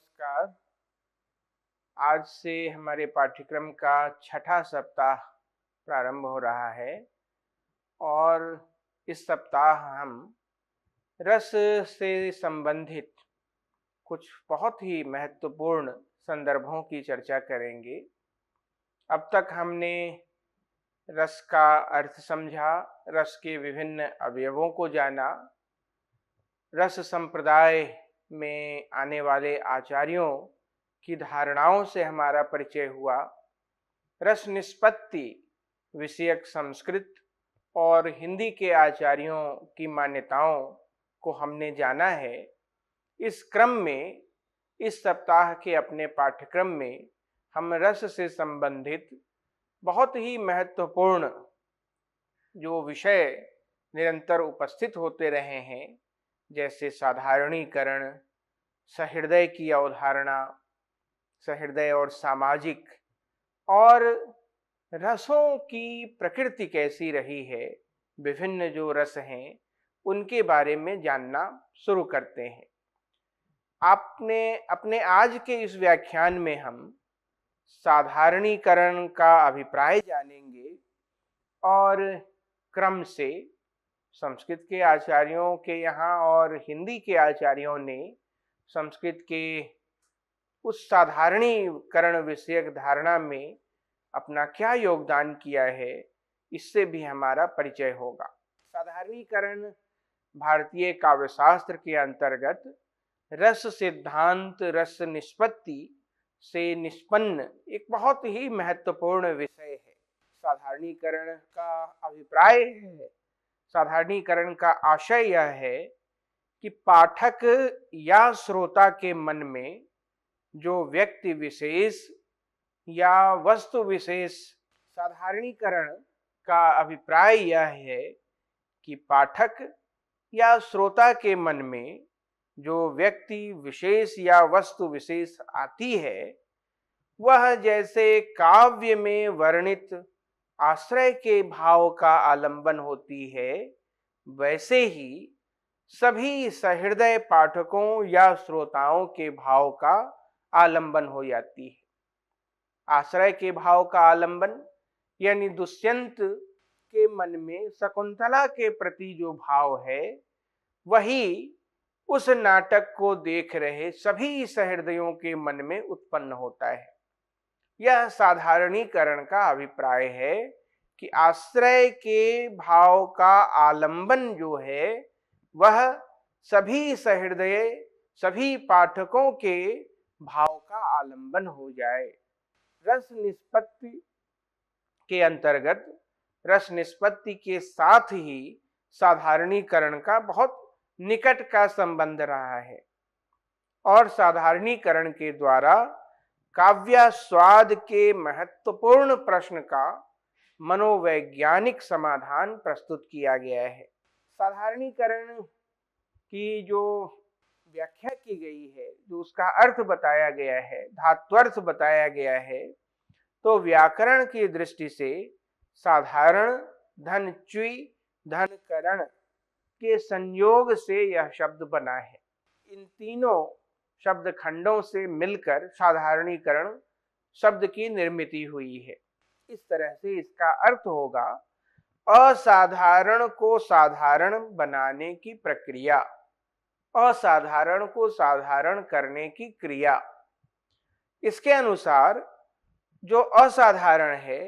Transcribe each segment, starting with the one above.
नमस्कार। आज से हमारे पाठ्यक्रम का छठा सप्ताह प्रारंभ हो रहा है और इस सप्ताह हम रस से संबंधित कुछ बहुत ही महत्वपूर्ण संदर्भों की चर्चा करेंगे। अब तक हमने रस का अर्थ समझा, रस के विभिन्न अवयवों को जाना, रस संप्रदाय में आने वाले आचार्यों की धारणाओं से हमारा परिचय हुआ, रस निष्पत्ति विषयक संस्कृत और हिंदी के आचार्यों की मान्यताओं को हमने जाना है। इस क्रम में इस सप्ताह के अपने पाठ्यक्रम में हम रस से संबंधित बहुत ही महत्वपूर्ण जो विषय निरंतर उपस्थित होते रहे हैं, जैसे साधारणीकरण, सहृदय की अवधारणा, सहृदय और सामाजिक, और रसों की प्रकृति कैसी रही है, विभिन्न जो रस हैं उनके बारे में जानना शुरू करते हैं। आपने अपने आज के इस व्याख्यान में हम साधारणीकरण का अभिप्राय जानेंगे और क्रम से संस्कृत के आचार्यों के यहाँ और हिंदी के आचार्यों ने संस्कृत के उस साधारणीकरण विषयक धारणा में अपना क्या योगदान किया है, इससे भी हमारा परिचय होगा। साधारणीकरण भारतीय काव्यशास्त्र के अंतर्गत रस सिद्धांत, रस निष्पत्ति से निष्पन्न एक बहुत ही महत्वपूर्ण विषय है। साधारणीकरण का अभिप्राय है, साधारणीकरण का आशय यह है कि पाठक या श्रोता के मन में जो व्यक्ति विशेष या वस्तु विशेष, साधारणीकरण का अभिप्राय यह है कि पाठक या श्रोता के मन में जो व्यक्ति विशेष या वस्तु विशेष आती है, वह जैसे काव्य में वर्णित आश्रय के भाव का आलंबन होती है, वैसे ही सभी सहृदय पाठकों या श्रोताओं के भाव का आलंबन हो जाती है। आश्रय के भाव का आलंबन यानी दुष्यंत के मन में शकुंतला के प्रति जो भाव है, वही उस नाटक को देख रहे सभी सहृदयों के मन में उत्पन्न होता है। यह साधारणीकरण का अभिप्राय है कि आश्रय के भाव का आलंबन जो है वह सभी सहृदय, सभी पाठकों के भाव का आलंबन हो जाए। रस निष्पत्ति के अंतर्गत रस निष्पत्ति के साथ ही साधारणीकरण का बहुत निकट का संबंध रहा है और साधारणीकरण के द्वारा काव्यास्वाद के महत्वपूर्ण प्रश्न का मनोवैज्ञानिक समाधान प्रस्तुत किया गया है। साधारणीकरण की जो व्याख्या की गई है, जो उसका अर्थ बताया गया है, धात्वर्थ बताया गया है, तो व्याकरण की दृष्टि से साधारण धन च्वी धन करण के संयोग से यह शब्द बना है। इन तीनों शब्द खंडों से मिलकर साधारणीकरण शब्द की निर्मिति हुई है। इस तरह से इसका अर्थ होगा असाधारण को साधारण बनाने की प्रक्रिया, असाधारण को साधारण करने की क्रिया। इसके अनुसार जो असाधारण है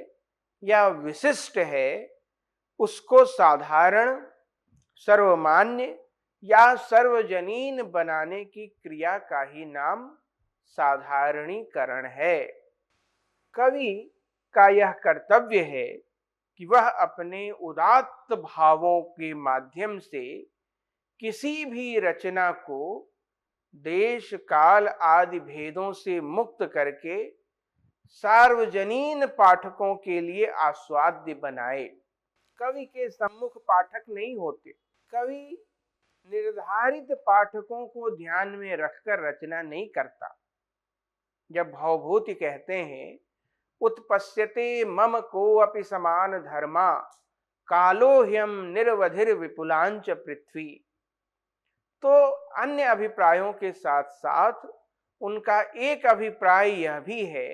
या विशिष्ट है, उसको साधारण, सर्वमान्य या सर्वजनीन बनाने की क्रिया का ही नाम साधारणीकरण है। कवि का यह कर्तव्य है कि वह अपने उदात्त भावों के माध्यम से किसी भी रचना को देश काल आदि भेदों से मुक्त करके सार्वजनीन पाठकों के लिए आस्वाद्य बनाए। कवि के सम्मुख पाठक नहीं होते। कवि निर्धारित पाठकों को ध्यान में रखकर रचना नहीं करता। जब भवभूति कहते हैं उत्पश्यते मम को अपि समान धर्मा कालो ह्यम निर्वधिर विपुलांच पृथ्वी, तो अन्य अभिप्रायों के साथ साथ उनका एक अभिप्राय यह भी है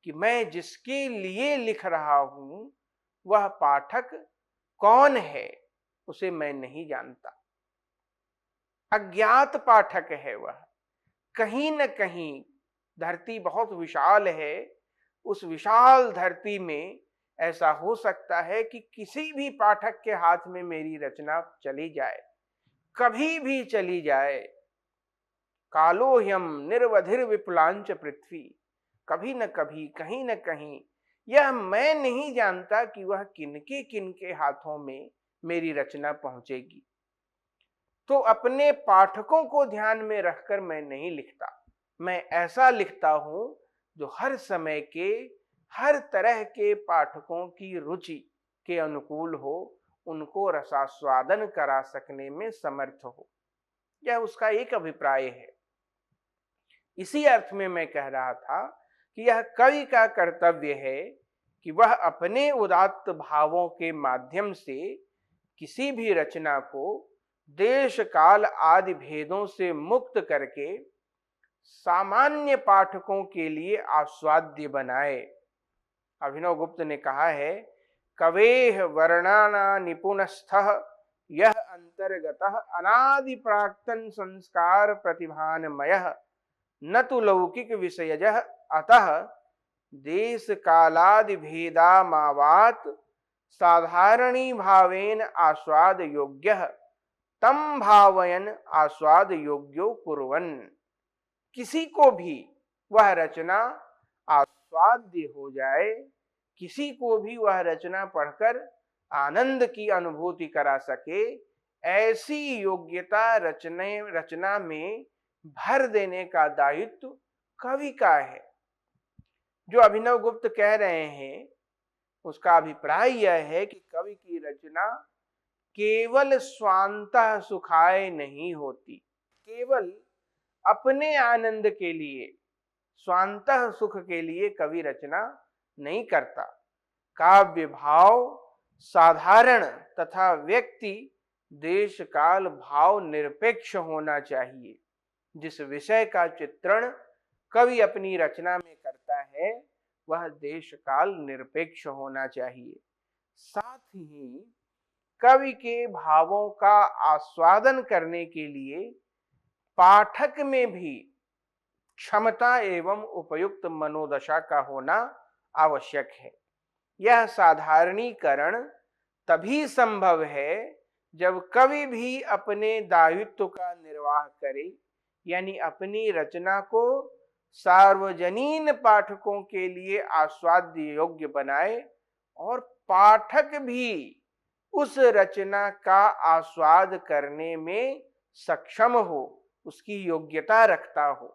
कि मैं जिसके लिए लिख रहा हूं वह पाठक कौन है उसे मैं नहीं जानता। अज्ञात पाठक है वह। कहीं न कहीं धरती बहुत विशाल है, उस विशाल धरती में ऐसा हो सकता है कि किसी भी पाठक के हाथ में मेरी रचना चली जाए, कभी भी चली जाए। कालोह्यम निर्वधिर विपुलांच पृथ्वी, कभी न कभी कहीं न कहीं यह मैं नहीं जानता कि वह किनके हाथों में मेरी रचना पहुंचेगी। तो अपने पाठकों को ध्यान में रखकर मैं नहीं लिखता, मैं ऐसा लिखता हूं जो हर समय के हर तरह के पाठकों की रुचि के अनुकूल हो, उनको रसास्वादन करा सकने में समर्थ हो। यह उसका एक अभिप्राय है। इसी अर्थ में मैं कह रहा था कि यह कवि का कर्तव्य है कि वह अपने उदात्त भावों के माध्यम से किसी भी रचना को देश काल आदि भेदों से मुक्त करके सामान्य पाठकों के लिए आस्वाद्य बनाए। अभिनव गुप्त ने कहा है, कवेह वर्णना निपुणस्थः यह अंतर्गतः अनादि प्राक्तन संस्कार प्रतिभानमयः न तो लौकिक विषयजः अतः देश कालादि भेदामावात साधारणी भावेन आस्वाद योग्यः तम भावयन आस्वाद योग्यो कुर्वन्। किसी को भी वह रचना आस्वाद्य हो जाए, किसी को भी वह रचना पढ़कर आनंद की अनुभूति करा सके, ऐसी योग्यता रचना में भर देने का दायित्व कवि का है। जो अभिनव गुप्त कह रहे हैं उसका अभिप्राय यह है कि कवि की रचना केवल स्वांतः सुखाय नहीं होती, केवल अपने आनंद के लिए, स्वांतः सुख के लिए कवि रचना नहीं करता। काव्य भाव साधारण तथा व्यक्ति देश काल भाव निरपेक्ष होना चाहिए। जिस विषय का चित्रण कवि अपनी रचना में करता है वह देश काल निरपेक्ष होना चाहिए। साथ ही कवि के भावों का आस्वादन करने के लिए पाठक में भी क्षमता एवं उपयुक्त मनोदशा का होना आवश्यक है। यह साधारणीकरण तभी संभव है जब कवि भी अपने दायित्व का निर्वाह करे, यानी अपनी रचना को सार्वजनीन पाठकों के लिए आस्वाद्य योग्य बनाए और पाठक भी उस रचना का आस्वाद करने में सक्षम हो, उसकी योग्यता रखता हो।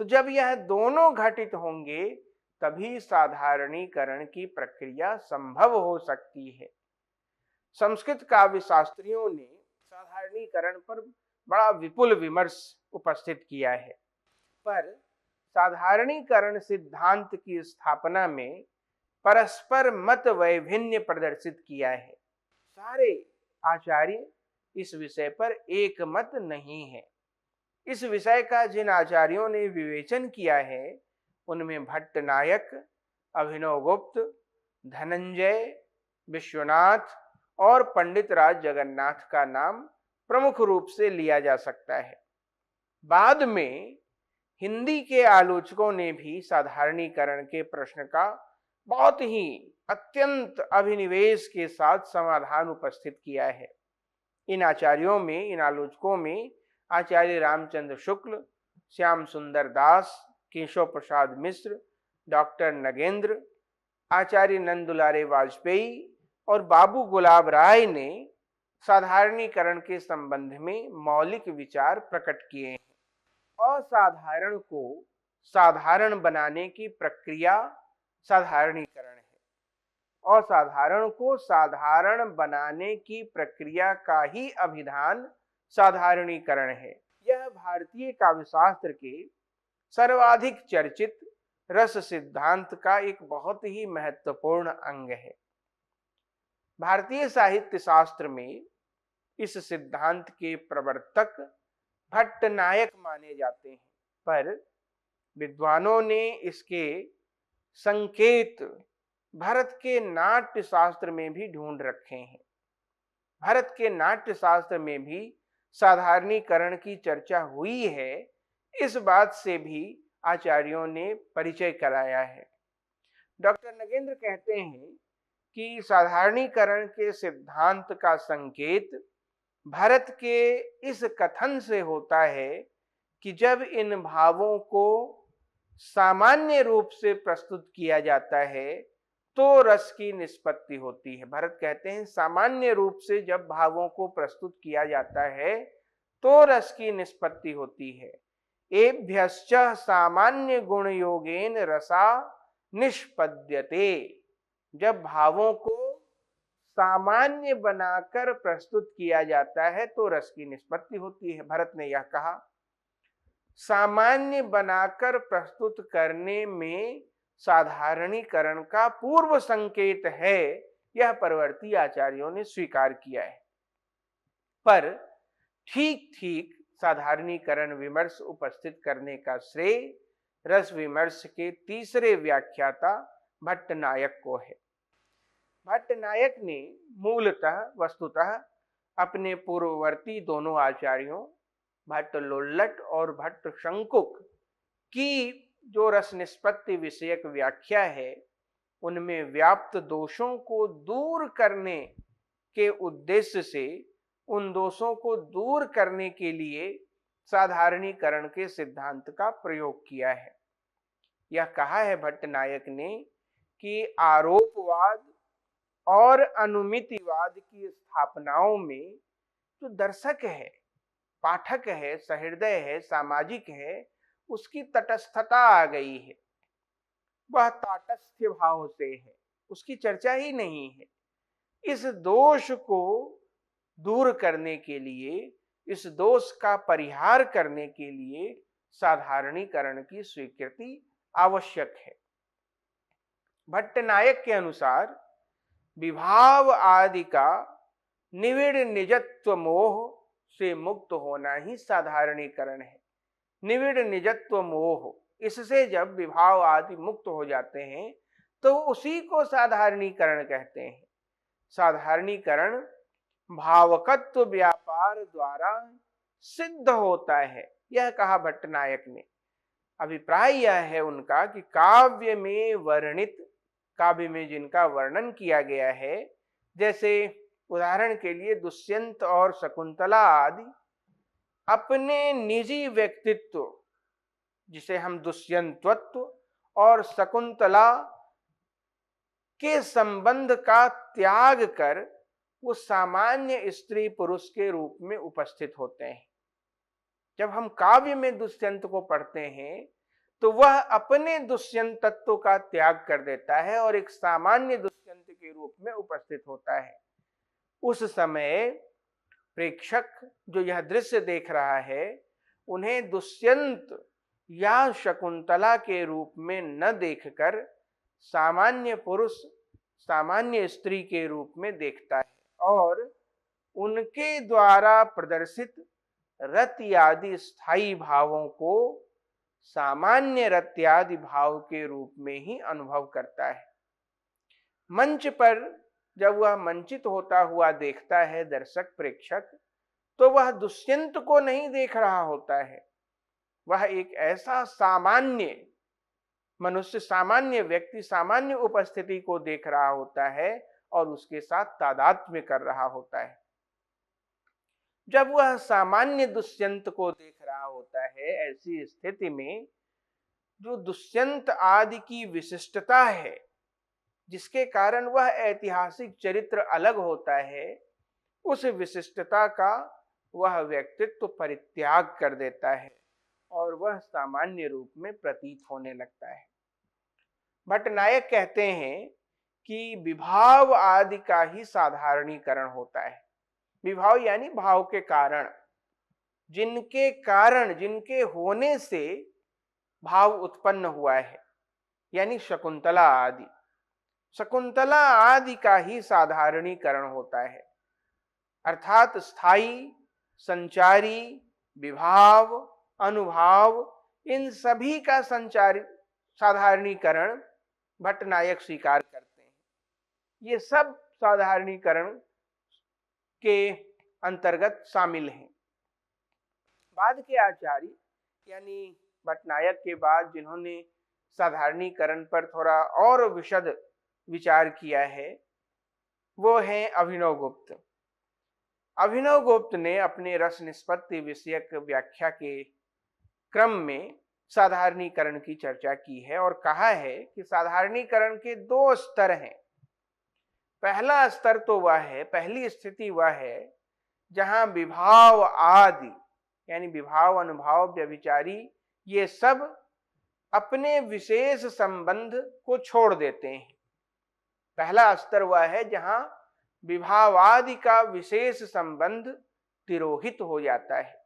तो जब यह दोनों घटित होंगे तभी साधारणीकरण की प्रक्रिया संभव हो सकती है। संस्कृत काव्य शास्त्रियों ने साधारणीकरण पर बड़ा विपुल विमर्श उपस्थित किया है, पर साधारणीकरण सिद्धांत की स्थापना में परस्पर मत वैभिन्न प्रदर्शित किया है। सारे आचार्य इस विषय पर एक मत नहीं है। इस विषय का जिन आचार्यों ने विवेचन किया है उनमें भट्टनायक, अभिनव गुप्त, धनंजय, विश्वनाथ और पंडित राज जगन्नाथ का नाम प्रमुख रूप से लिया जा सकता है। बाद में हिंदी के आलोचकों ने भी साधारणीकरण के प्रश्न का बहुत ही अत्यंत अभिनिवेश के साथ समाधान उपस्थित किया है। इन आचार्यों में, इन आलोचकों में आचार्य रामचंद्र शुक्ल, श्याम सुंदर दास, केशव प्रसाद मिश्र, डॉक्टर नगेंद्र, आचार्य नंदुलारे वाजपेयी और बाबू गुलाब राय ने साधारणीकरण के संबंध में मौलिक विचार प्रकट किए हैं। असाधारण को साधारण बनाने की प्रक्रिया साधारणीकरण है। असाधारण को साधारण बनाने की प्रक्रिया का ही अभिधान साधारणीकरण है। यह भारतीय काव्यशास्त्र के सर्वाधिक चर्चित रस सिद्धांत का एक बहुत ही महत्वपूर्ण अंग है। भारतीय साहित्य शास्त्र में इस सिद्धांत के प्रवर्तक भट्टनायक माने जाते हैं, पर विद्वानों ने इसके संकेत भारत के नाट्य शास्त्र में भी ढूंढ रखे हैं। भारत के नाट्य शास्त्र में भी साधारणीकरण की चर्चा हुई है, इस बात से भी आचार्यों ने परिचय कराया है। डॉक्टर नगेंद्र कहते हैं कि साधारणीकरण के सिद्धांत का संकेत भारत के इस कथन से होता है कि जब इन भावों को सामान्य रूप से प्रस्तुत किया जाता है तो रस की निष्पत्ति होती है। भरत कहते हैं सामान्य रूप से जब भावों को प्रस्तुत किया जाता है तो रस की निष्पत्ति होती है। एभ्यश्च सामान्य गुण योगेन रसा निष्पद्यते। जब भावों को सामान्य बनाकर प्रस्तुत किया जाता है तो रस की निष्पत्ति होती है। भरत ने यह कहा। सामान्य बनाकर प्रस्तुत करने में साधारणीकरण का पूर्व संकेत है, यह परवर्ती आचार्यों ने स्वीकार किया है। पर ठीक ठीक साधारणीकरण विमर्श उपस्थित करने का श्रेय रस विमर्श के तीसरे व्याख्याता भट्टनायक को है। भट्टनायक ने मूलतः वस्तुतः अपने पूर्ववर्ती दोनों आचार्यों भट्ट लोल्लट और भट्ट शंकुक की जो रस निष्पत्ति विषयक व्याख्या है उनमें व्याप्त दोषों को दूर करने के उद्देश्य से उन दोषों को दूर करने के लिए साधारणीकरण के सिद्धांत का प्रयोग किया है। यह कहा है भट्टनायक ने कि आरोपवाद और अनुमितिवाद की स्थापनाओं में जो दर्शक है, पाठक है, सहृदय है, सामाजिक है, उसकी तटस्थता आ गई है। वह ताटस्थ्य भाव से है, उसकी चर्चा ही नहीं है। इस दोष को दूर करने के लिए, इस दोष का परिहार करने के लिए साधारणीकरण की स्वीकृति आवश्यक है। भट्टनायक के अनुसार विभाव आदि का निविड़ निजत्व मोह से मुक्त होना ही साधारणीकरण है। निविड़ निजत्व मोह, इससे जब विभाव आदि मुक्त हो जाते हैं तो उसी को साधारणीकरण कहते हैं। साधारणीकरण भावकत्व व्यापार द्वारा सिद्ध होता है, यह कहा भट्टनायक ने। अभिप्राय यह है उनका कि काव्य में वर्णित, काव्य में जिनका वर्णन किया गया है, जैसे उदाहरण के लिए दुष्यंत और शकुंतला आदि, अपने निजी व्यक्तित्व जिसे हम दुष्यंतत्व और शकुंतला के संबंध का त्याग कर वो सामान्य स्त्री पुरुष के रूप में उपस्थित होते हैं। जब हम काव्य में दुष्यंत को पढ़ते हैं तो वह अपने दुष्यंतत्व का त्याग कर देता है और एक सामान्य दुष्यंत के रूप में उपस्थित होता है। उस समय प्रेक्षक जो यह दृश्य देख रहा है उन्हें दुष्यंत या शकुंतला के रूप में न देखकर सामान्य पुरुष, सामान्य स्त्री के रूप में देखता है और उनके द्वारा प्रदर्शित रति आदि स्थायी भावों को सामान्य रत्यादि भाव के रूप में ही अनुभव करता है। मंच पर जब वह मंचित होता हुआ देखता है दर्शक प्रेक्षक, तो वह दुष्यंत को नहीं देख रहा होता है, वह एक ऐसा सामान्य मनुष्य, सामान्य व्यक्ति, सामान्य उपस्थिति को देख रहा होता है और उसके साथ तादात्म्य कर रहा होता है। जब वह सामान्य दुष्यंत को देख रहा होता है, ऐसी स्थिति में जो दुष्यंत आदि की विशिष्टता है, जिसके कारण वह ऐतिहासिक चरित्र अलग होता है, उस विशिष्टता का वह व्यक्तित्व परित्याग कर देता है और वह सामान्य रूप में प्रतीत होने लगता है। भट्टनायक कहते हैं कि विभाव आदि का ही साधारणीकरण होता है। विभाव यानी भाव के कारण, जिनके कारण, जिनके होने से भाव उत्पन्न हुआ है, यानी शकुंतला आदि। शकुंतला आदि का ही साधारणीकरण होता है, अर्थात स्थायी, संचारी, विभाव, अनुभाव इन सभी का साधारणीकरण भट्टनायक स्वीकार करते हैं। ये सब साधारणीकरण के अंतर्गत शामिल हैं। बाद के आचार्य यानी भट्टनायक के बाद जिन्होंने साधारणीकरण पर थोड़ा और विशद विचार किया है वो हैं अभिनवगुप्त। अभिनवगुप्त ने अपने रस निष्पत्ति विषयक व्याख्या के क्रम में साधारणीकरण की चर्चा की है और कहा है कि साधारणीकरण के दो स्तर हैं। पहला स्तर तो वह है, पहली स्थिति वह है जहां विभाव आदि यानी विभाव, अनुभाव, व्यभिचारी ये सब अपने विशेष संबंध को छोड़ देते हैं। पहला स्तर वह है जहां विभावादि का विशेष संबंध तिरोहित हो जाता है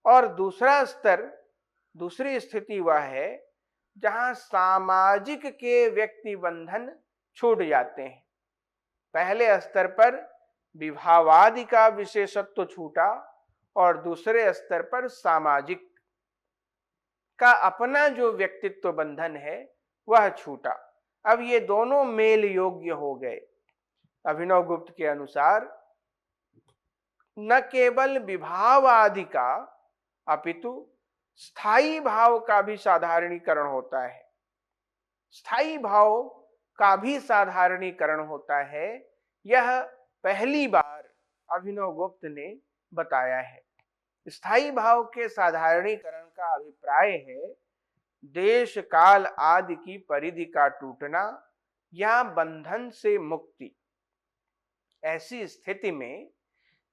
और दूसरा स्तर, दूसरी स्थिति वह है जहां सामाजिक के व्यक्ति बंधन छूट जाते हैं। पहले स्तर पर विभावादि का विशेषत्व छूटा और दूसरे स्तर पर सामाजिक का अपना जो व्यक्तित्व बंधन है वह छूटा। अब ये दोनों मेल योग्य हो गए। अभिनवगुप्त के अनुसार न केवल विभाव आदि का अपितु स्थायी भाव का भी साधारणीकरण होता है। स्थायी भाव का भी साधारणीकरण होता है। यह पहली बार अभिनवगुप्त ने बताया है। स्थायी भाव के साधारणीकरण का अभिप्राय है देश काल आदि की परिधि का टूटना या बंधन से मुक्ति। ऐसी स्थिति में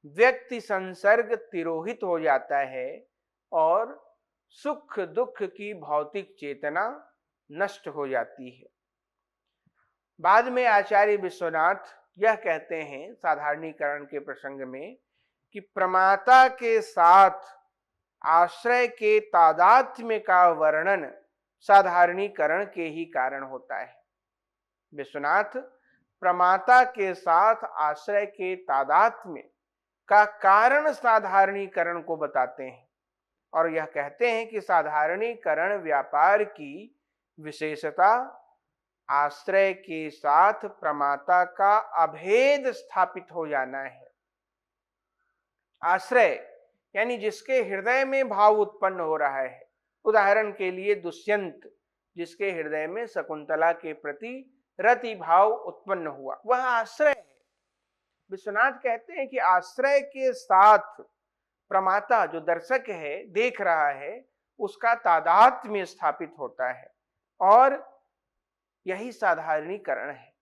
व्यक्ति संसर्ग तिरोहित हो जाता है और सुख दुख की भौतिक चेतना नष्ट हो जाती है। बाद में आचार्य विश्वनाथ यह कहते हैं साधारणीकरण के प्रसंग में कि प्रमाता के साथ आश्रय के तादात्म्य का वर्णन साधारणीकरण के ही कारण होता है। विश्वनाथ प्रमाता के साथ आश्रय के तादात्म्य का कारण साधारणीकरण को बताते हैं और यह कहते हैं कि साधारणीकरण व्यापार की विशेषता आश्रय के साथ प्रमाता का अभेद स्थापित हो जाना है। आश्रय यानी जिसके हृदय में भाव उत्पन्न हो रहा है, उदाहरण के लिए दुष्यंत जिसके हृदय में शकुंतला के प्रति रति भाव उत्पन्न हुआ, वह आश्रय है। विश्वनाथ कहते हैं कि आश्रय के साथ प्रमाता जो दर्शक है, देख रहा है, उसका तादात्म्य स्थापित होता है और यही साधारणीकरण है।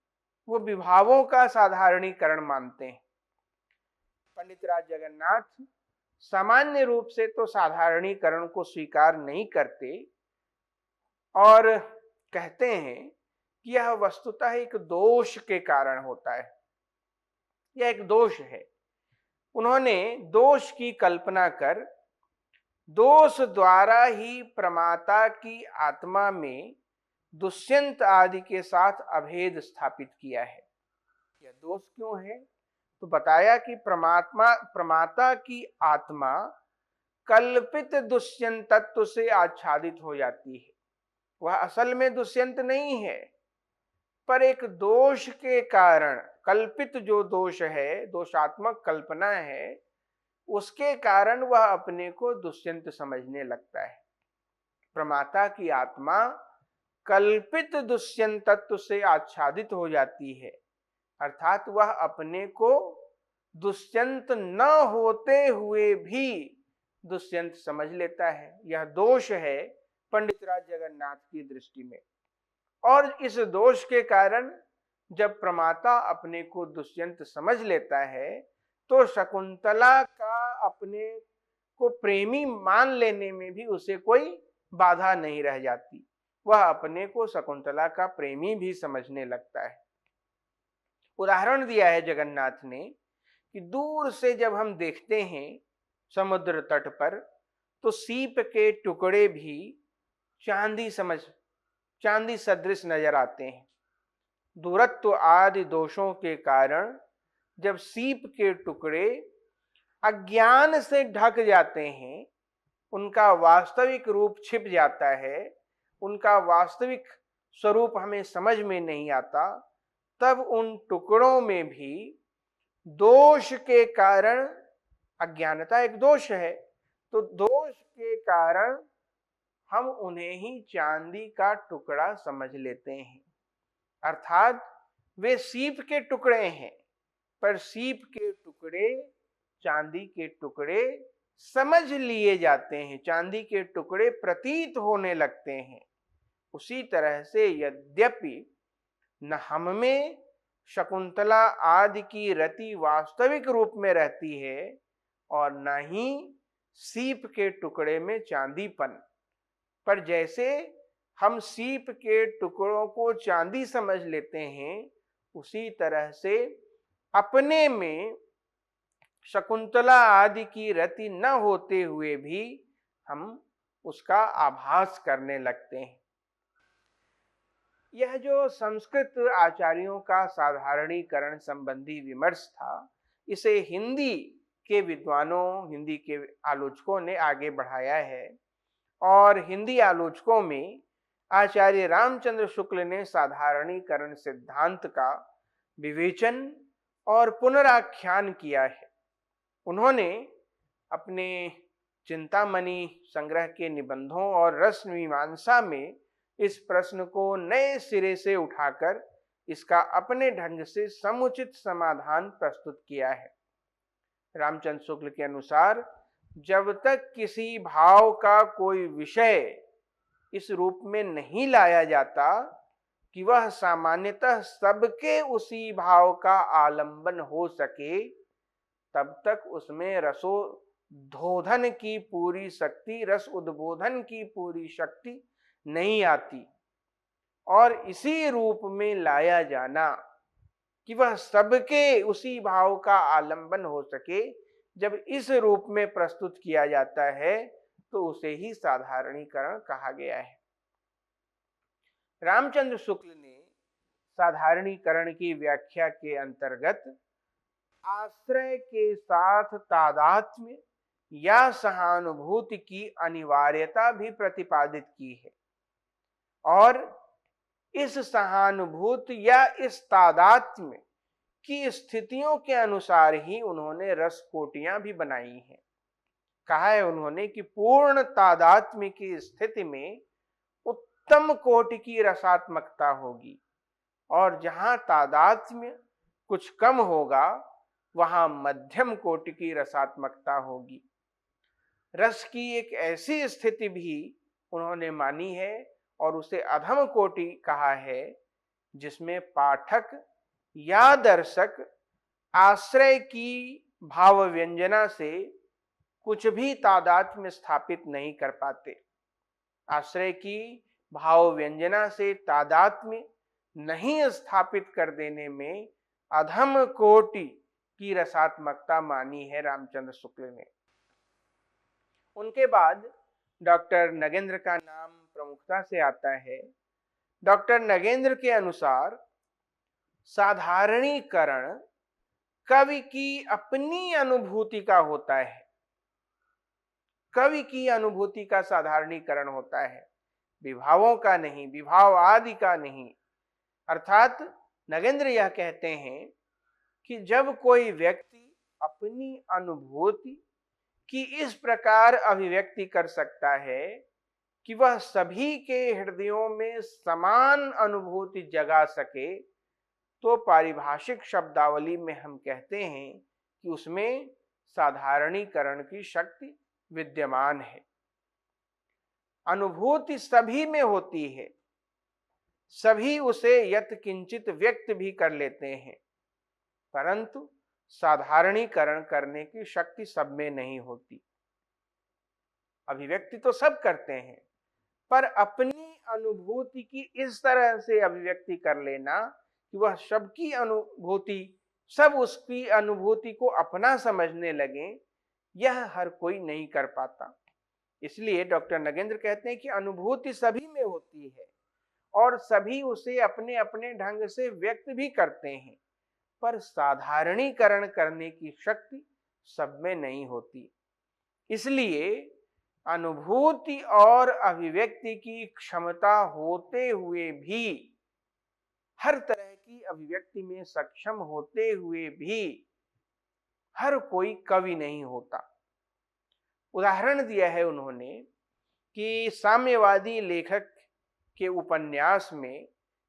वो विभावों का साधारणीकरण मानते हैं। पंडित राज जगन्नाथ सामान्य रूप से तो साधारणीकरण को स्वीकार नहीं करते और कहते हैं कि यह वस्तुतः एक दोष के कारण होता है। यह एक दोष है। उन्होंने दोष की कल्पना कर दोष द्वारा ही प्रमाता की आत्मा में दुष्यंत आदि के साथ अभेद स्थापित किया है। यह दोष क्यों है? तो बताया कि प्रमाता की आत्मा कल्पित दुष्यंत तत्व से आच्छादित हो जाती है। वह असल में दुष्यंत नहीं है, पर एक दोष के कारण, कल्पित जो दोष है, दोषात्मक कल्पना है, उसके कारण वह अपने को दुष्यंत समझने लगता है। प्रमाता की आत्मा कल्पित दुष्यंत तत्व से आच्छादित हो जाती है, अर्थात वह अपने को दुष्यंत न होते हुए भी दुष्यंत समझ लेता है। यह दोष है पंडित राज जगन्नाथ की दृष्टि में। और इस दोष के कारण जब प्रमाता अपने को दुष्यंत समझ लेता है तो शकुंतला का अपने को प्रेमी मान लेने में भी उसे कोई बाधा नहीं रह जाती। वह अपने को शकुंतला का प्रेमी भी समझने लगता है। उदाहरण दिया है जगन्नाथ ने कि दूर से जब हम देखते हैं समुद्र तट पर तो सीप के टुकड़े भी चांदी सदृश नजर आते हैं। दूरत्व आदि दोषों के कारण जब सीप के टुकड़े अज्ञान से ढक जाते हैं उनका वास्तविक रूप छिप जाता है, उनका वास्तविक स्वरूप हमें समझ में नहीं आता, तब उन टुकड़ों में भी दोष के कारण, अज्ञानता एक दोष है, तो दोष के कारण हम उन्हें ही चांदी का टुकड़ा समझ लेते हैं। अर्थात वे सीप के टुकड़े हैं, पर सीप के टुकड़े चांदी के टुकड़े समझ लिए जाते हैं, चांदी के टुकड़े प्रतीत होने लगते हैं। उसी तरह से यद्यपि न हम में शकुंतला आदि की रति वास्तविक रूप में रहती है और न ही सीप के टुकड़े में चांदीपन, पर जैसे हम सीप के टुकड़ों को चांदी समझ लेते हैं, उसी तरह से अपने में शकुंतला आदि की रति न होते हुए भी हम उसका आभास करने लगते हैं। यह जो संस्कृत आचार्यों का साधारणीकरण संबंधी विमर्श था, इसे हिंदी के विद्वानों, हिंदी के आलोचकों ने आगे बढ़ाया है और हिंदी आलोचकों में आचार्य रामचंद्र शुक्ल ने साधारणीकरण सिद्धांत का विवेचन और पुनराख्यान किया है। उन्होंने अपने चिंतामणि संग्रह के निबंधों और रस मीमांसा में इस प्रश्न को नए सिरे से उठाकर इसका अपने ढंग से समुचित समाधान प्रस्तुत किया है। रामचंद्र शुक्ल के अनुसार जब तक किसी भाव का कोई विषय इस रूप में नहीं लाया जाता कि वह सामान्यतः सबके उसी भाव का आलंबन हो सके, तब तक उसमें रसोद्बोधन की पूरी शक्ति, रस उद्बोधन की पूरी शक्ति नहीं आती। और इसी रूप में लाया जाना कि वह सबके उसी भाव का आलंबन हो सके, जब इस रूप में प्रस्तुत किया जाता है तो उसे ही साधारणीकरण कहा गया है। रामचंद्र शुक्ल ने साधारणीकरण की व्याख्या के अंतर्गत आश्रय के साथ तादात्म्य या सहानुभूति की अनिवार्यता भी प्रतिपादित की है और इस सहानुभूति या इस तादात्म्य की स्थितियों के अनुसार ही उन्होंने रस कोटियां भी बनाई हैं। कहा है उन्होंने कि पूर्ण तादात्म्य की स्थिति में उत्तम कोटि की रसात्मकता होगी और जहां तादात्म्य कुछ कम होगा वहां मध्यम कोटि की रसात्मकता होगी। रस की एक ऐसी स्थिति भी उन्होंने मानी है और उसे अधम कोटि कहा है, जिसमें पाठक या दर्शक आश्रय की भाव व्यंजना से कुछ भी तादात्म्य स्थापित नहीं कर पाते। आश्रय की भाव व्यंजना से तादात्म्य नहीं स्थापित कर देने में अधम कोटि की रसात्मकता मानी है रामचंद्र शुक्ल ने। उनके बाद डॉक्टर नगेंद्र का नाम प्रमुखता से आता है। डॉक्टर नगेंद्र के अनुसार साधारणीकरण कवि की अपनी अनुभूति का होता है, कवि की अनुभूति का साधारणीकरण होता है, विभावों का नहीं, विभाव आदि का नहीं। अर्थात नगेंद्र यह कहते हैं कि जब कोई व्यक्ति अपनी अनुभूति की इस प्रकार अभिव्यक्ति कर सकता है कि वह सभी के हृदयों में समान अनुभूति जगा सके, तो पारिभाषिक शब्दावली में हम कहते हैं कि उसमें साधारणीकरण की शक्ति विद्यमान है। अनुभूति सभी में होती है, सभी उसे यत्किंचित व्यक्त भी कर लेते हैं, परंतु साधारणीकरण करने की शक्ति सब में नहीं होती। अभिव्यक्ति तो सब करते हैं, पर अपनी अनुभूति की इस तरह से अभिव्यक्ति कर लेना कि वह सबकी अनुभूति, सब उसकी अनुभूति को अपना समझने लगे, यह हर कोई नहीं कर पाता। इसलिए डॉक्टर नगेंद्र कहते हैं कि अनुभूति सभी में होती है और सभी उसे अपने अपने ढंग से व्यक्त भी करते हैं, पर साधारणीकरण करने की शक्ति सब में नहीं होती। इसलिए अनुभूति और अभिव्यक्ति की क्षमता होते हुए भी, हर तरह की अभिव्यक्ति में सक्षम होते हुए भी हर कोई कवि नहीं होता। उदाहरण दिया है उन्होंने कि साम्यवादी लेखक के उपन्यास में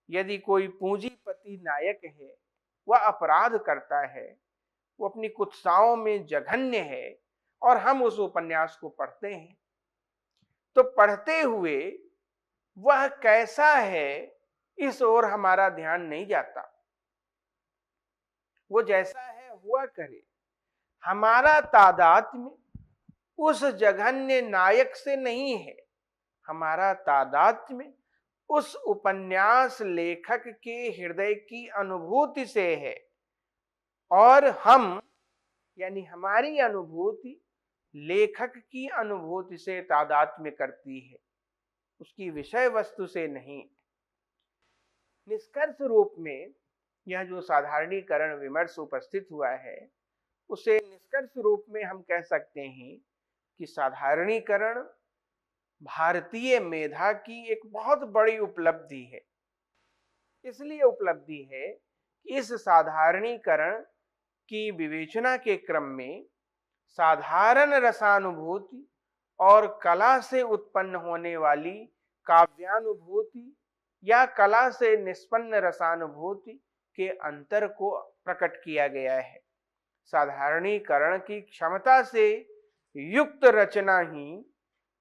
यदि कोई पूंजीपति नायक है, वह अपराध करता है, वो अपनी कुत्साओं में जघन्य है, और हम उस उपन्यास को पढ़ते हैं, तो पढ़ते हुए वह कैसा है इस ओर हमारा ध्यान नहीं जाता। वो जैसा है हुआ करे, हमारा तादात्म्य उस जघन्य नायक से नहीं है, हमारा तादात्म्य उस उपन्यास लेखक के हृदय की अनुभूति से है। और हम यानी हमारी अनुभूति लेखक की अनुभूति से तादात्म्य करती है, उसकी विषय वस्तु से नहीं। निष्कर्ष रूप में यह जो साधारणीकरण विमर्श उपस्थित हुआ है, उसे निष्कर्ष रूप में हम कह सकते हैं कि साधारणीकरण भारतीय मेधा की एक बहुत बड़ी उपलब्धि है। इसलिए उपलब्धि है कि इस साधारणीकरण की विवेचना के क्रम में साधारण रसानुभूति और कला से उत्पन्न होने वाली काव्यानुभूति या कला से निष्पन्न रसानुभूति के अंतर को प्रकट किया गया है। साधारणीकरण की क्षमता से युक्त रचना ही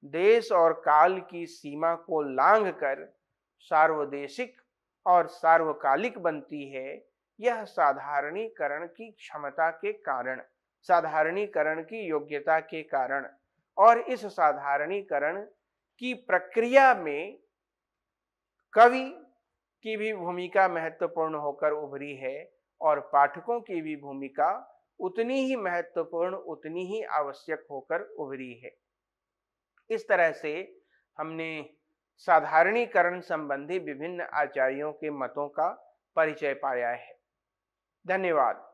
देश और काल की सीमा को लांघकर सार्वदेशिक और सार्वकालिक बनती है। यह साधारणीकरण की क्षमता के कारण, साधारणीकरण की योग्यता के कारण, और इस साधारणीकरण की प्रक्रिया में कवि की भी भूमिका महत्वपूर्ण होकर उभरी है और पाठकों की भी भूमिका उतनी ही महत्वपूर्ण, उतनी ही आवश्यक होकर उभरी है। इस तरह से हमने साधारणीकरण संबंधी विभिन्न आचार्यों के मतों का परिचय पाया है। धन्यवाद।